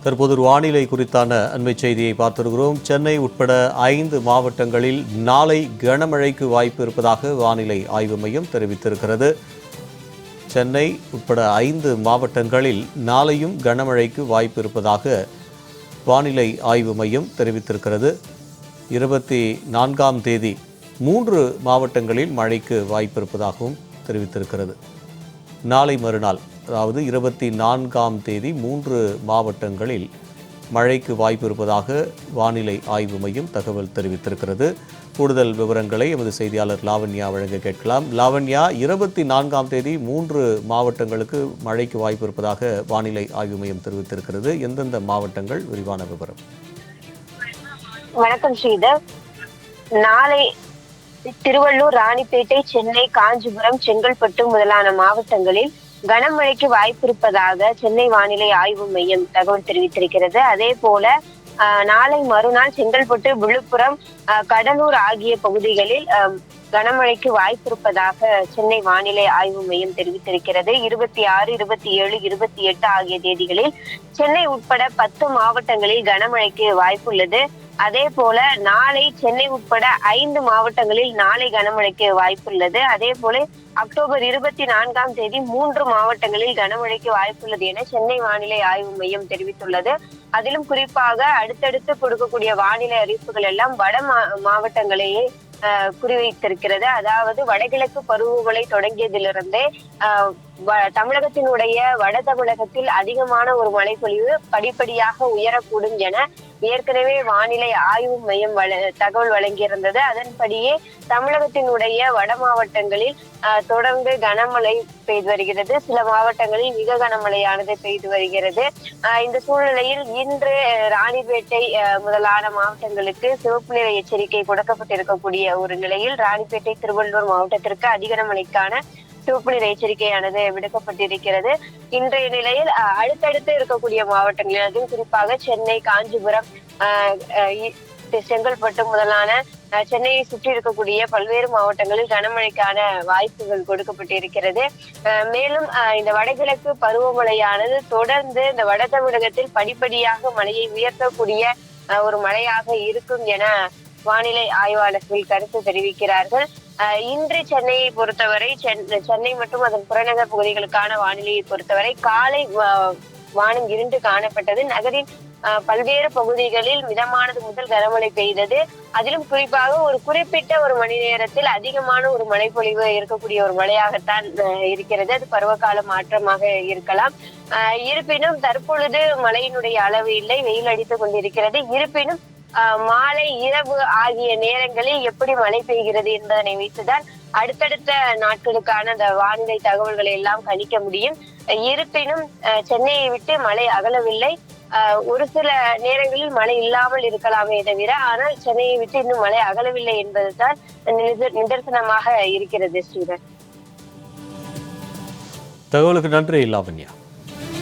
தற்போது ஒரு வானிலை குறித்தான அண்மை செய்தியை பார்த்திருக்கிறோம். சென்னை உட்பட 5 மாவட்டங்களில் நாளை கனமழைக்கு வாய்ப்பு இருப்பதாக வானிலை ஆய்வு மையம் தெரிவித்திருக்கிறது. சென்னை உட்பட 5 மாவட்டங்களில் நாளையும் கனமழைக்கு வாய்ப்பு இருப்பதாக வானிலை ஆய்வு மையம் தெரிவித்திருக்கிறது. 24ஆம் தேதி 3 மாவட்டங்களில் மழைக்கு வாய்ப்பு இருப்பதாகவும் தெரிவித்திருக்கிறது. நாளை மறுநாள், அதாவது 24ஆம் தேதி 3 மாவட்டங்களில் மழைக்கு வாய்ப்பு இருப்பதாக வானிலை ஆய்வு மையம் தகவல் தெரிவித்திருக்கிறது. கூடுதல் விவரங்களை எமது செய்தியாளர் லாவண்யா வழங்க கேட்கலாம். லாவண்யா, 24ஆம் தேதி 3 மாவட்டங்களுக்கு மழைக்கு வாய்ப்பு இருப்பதாக வானிலை ஆய்வு மையம் தெரிவித்திருக்கிறது. எந்தெந்த மாவட்டங்கள்? விரிவான விவரம். வணக்கம் ஸ்ரீதர். நாளை திருவள்ளூர், ராணிப்பேட்டை, சென்னை, காஞ்சிபுரம், செங்கல்பட்டு முதலான மாவட்டங்களில் கனமழைக்கு வாய்ப்பு இருப்பதாக சென்னை வானிலை ஆய்வு மையம் தகவல் தெரிவித்திருக்கிறது. அதே போல நாளை மறுநாள் செங்கல்பட்டு, விழுப்புரம், கடலூர் ஆகிய பகுதிகளில் கனமழைக்கு வாய்ப்பு இருப்பதாக சென்னை வானிலை ஆய்வு மையம் தெரிவித்திருக்கிறது. 26, 27, 28 ஆகிய தேதிகளில் சென்னை உட்பட 10 மாவட்டங்களில் கனமழைக்கு வாய்ப்புள்ளது. அதே போல நாளை சென்னை உட்பட 5 மாவட்டங்களில் நாளை கனமழைக்கு வாய்ப்புள்ளது. அதே போல அக்டோபர் 24ஆம் தேதி 3 மாவட்டங்களில் கனமழைக்கு வாய்ப்புள்ளது என சென்னை வானிலை ஆய்வு மையம் தெரிவித்துள்ளது. அதிலும் குறிப்பாக அடுத்தடுத்து கொடுக்கக்கூடிய வானிலை அறிவிப்புகள் எல்லாம் வட மாவட்டங்களையே குறிவைத்திருக்கிறது. அதாவது வடகிழக்கு பருவமழை தொடங்கியதிலிருந்தே தமிழகத்தினுடைய வட தமிழகத்தில் அதிகமான ஒரு மழைப்பொழிவு படிப்படியாக உயரக்கூடும் என ஏற்கனவே வானிலை ஆய்வு மையம் தகவல் வழங்கியிருந்தது. அதன்படியே தமிழகத்தினுடைய வட மாவட்டங்களில் தொடர்ந்து கனமழை பெய்து வருகிறது. சில மாவட்டங்களில் மிக கனமழையானது பெய்து வருகிறது. இந்த சூழ்நிலையில் இன்று ராணிப்பேட்டை முதலான மாவட்டங்களுக்கு சிவப்பு நிற எச்சரிக்கை கொடுக்கப்பட்டிருக்கக்கூடிய ஒரு நிலையில் ராணிப்பேட்டை, திருவள்ளூர் மாவட்டத்திற்கு அதிக கனமழைக்கான சிவப்பு நிற எச்சரிக்கையானது விடுக்கப்பட்டிருக்கிறது. இன்றைய நிலையில் அடுத்தடுத்து இருக்கக்கூடிய மாவட்டங்களில், அதுவும் குறிப்பாக சென்னை, காஞ்சிபுரம், செங்கல்பட்டு முதலான சென்னையை சுற்றி இருக்கக்கூடிய பல்வேறு மாவட்டங்களில் கனமழைக்கான வாய்ப்புகள் கொடுக்கப்பட்டிருக்கிறது. மேலும் இந்த வடகிழக்கு பருவமழையானது தொடர்ந்து இந்த வட தமிழகத்தில் படிப்படியாக மழையை உயர்த்தக்கூடிய ஒரு மழையாக இருக்கும் என வானிலை ஆய்வாளர்கள் கருத்து தெரிவிக்கிறார்கள். இன்று சென்னையை பொறுத்தவரை, சென்னை மற்றும் அதன் புறநகர் பகுதிகளுக்கான வானிலையை பொறுத்தவரை காலை வானம் இருண்டு காணப்பட்டது. நகரின் பல்வேறு பகுதிகளில் மிதமானது முதல் கனமழை பெய்தது. அதிலும் குறிப்பாக ஒரு குறிப்பிட்ட ஒரு மணி நேரத்தில் அதிகமான ஒரு மழைப்பொழிவு இருக்கக்கூடிய ஒரு மழையாகத்தான் இருக்கிறது. அது பருவகால மாற்றமாக இருக்கலாம். இருப்பினும் தற்பொழுது மழையினுடைய அளவு இல்லை, வெயில் அடித்துக் கொண்டிருக்கிறது. இருப்பினும் மாலை, இரவு ஆகிய நேரங்களில் எப்படி மழை பெய்கிறது என்பதனை வைத்துதான் அடுத்தடுத்த நாட்களுக்கான அந்த வானிலை தகவல்களை எல்லாம் கணிக்க முடியும். இருப்பினும் சென்னையை விட்டு மழை அகலவில்லை. ஒரு சில நேரங்களில் மழை இல்லாமல் இருக்கலாமே தவிர, ஆனால் சென்னையை விட்டு இன்னும் மழை அகலவில்லை என்பதுதான் நிதர்சனமாக இருக்கிறது. ஸ்ரீதர், தகவலுக்கு நன்றி லாவண்யா.